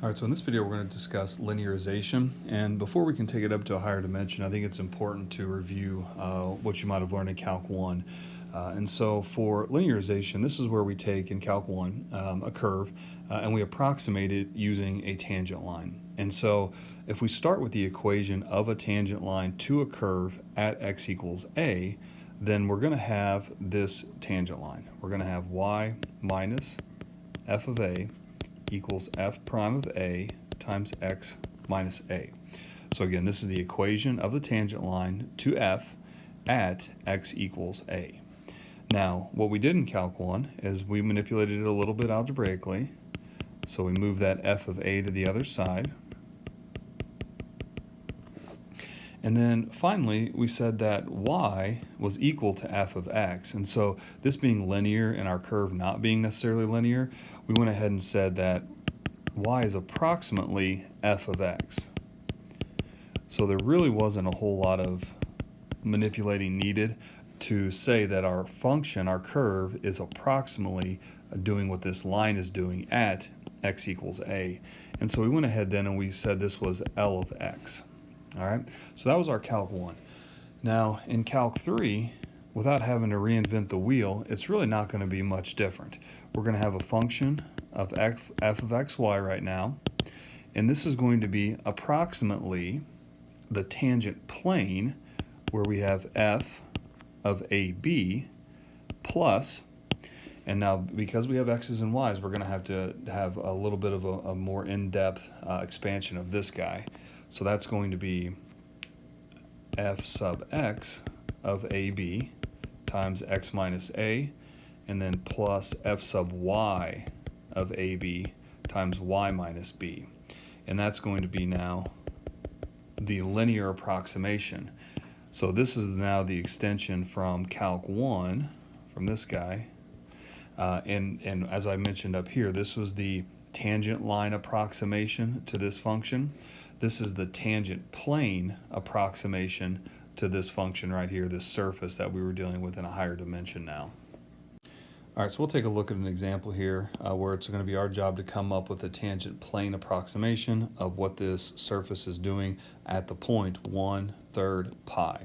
All right, so in this video, we're going to discuss linearization. And before we can take it up to a higher dimension, I think it's important to review what you might have learned in Calc 1. And so for linearization, this is where we take in Calc 1 a curve and we approximate it using a tangent line. And so if we start with the equation of a tangent line to a curve at x equals a, then we're going to have this tangent line. We're going to have y minus f of a equals f prime of a times x minus a. So again, this is the equation of the tangent line to f at x equals a. Now, what we did in Calc 1 is we manipulated it a little bit algebraically. So we moved that f of a to the other side. And then finally, we said that y was equal to f of x. And so this being linear and our curve not being necessarily linear, we went ahead and said that y is approximately f of x. So there really wasn't a whole lot of manipulating needed to say that our function, our curve, is approximately doing what this line is doing at x equals a. And so we went ahead then and we said this was L of x. All right, so that was our Calc 1. Now in Calc 3, without having to reinvent the wheel, it's really not going to be much different. We're going to have a function of f of xy right now, and this is going to be approximately the tangent plane where we have f of ab plus, and now because we have x's and y's, we're going to have a little bit of a more in-depth expansion of this guy. So that's going to be f sub x of ab times x minus a, and then plus f sub y of ab times y minus b. And that's going to be now the linear approximation. So this is now the extension from Calc 1, from this guy. And as I mentioned up here, this was the tangent line approximation to this function. This is the tangent plane approximation to this function right here, this surface that we were dealing with in a higher dimension now. All right, so we'll take a look at an example here where it's going to be our job to come up with a tangent plane approximation of what this surface is doing at the point 1/3 pi.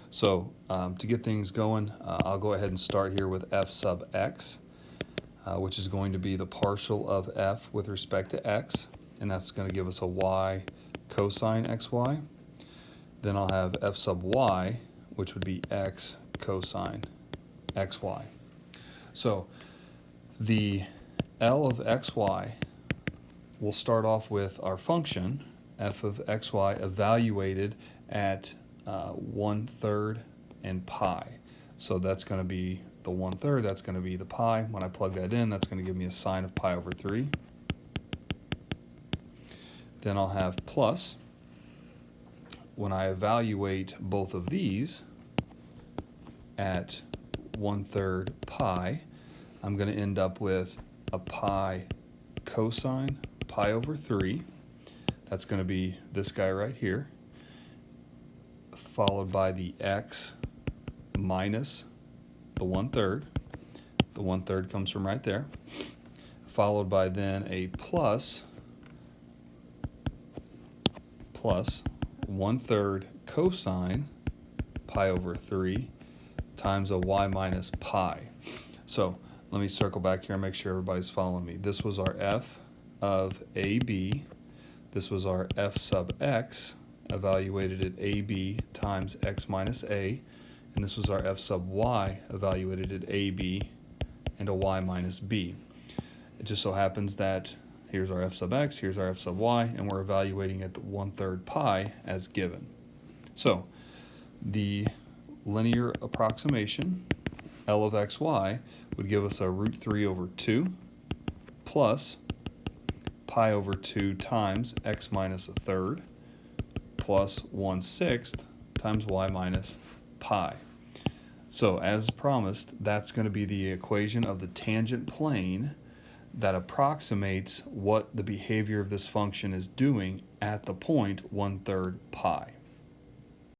So to get things going, I'll go ahead and start here with f sub x, which is going to be the partial of f with respect to x, and that's going to give us a y cosine xy. Then I'll have f sub y, which would be x cosine xy. So the L of xy, will start off with our function, f of xy, evaluated at 1/3 and pi. So that's going to be the 1/3, that's going to be the pi. When I plug that in, that's going to give me a sine of pi over 3. Then I'll have plus, when I evaluate both of these at 1/3 pi, I'm going to end up with a pi cosine pi over 3. That's going to be this guy right here, followed by the x minus the 1/3. The 1/3 comes from right there, followed by then a plus 1/3 cosine pi over 3 times a y minus pi. So let me circle back here and make sure everybody's following me. This was our f of ab. This was our f sub x, evaluated at ab times x minus a. And this was our f sub y, evaluated at ab and a y minus b. It just so happens that here's our f sub x, here's our f sub y, and we're evaluating at the 1/3 pi as given. So the linear approximation, L of xy, would give us a √3/2 plus pi over 2 times x minus 1/3 plus 1/6 times y minus pi. So as promised, that's going to be the equation of the tangent plane that approximates what the behavior of this function is doing at the point 1/3 pi.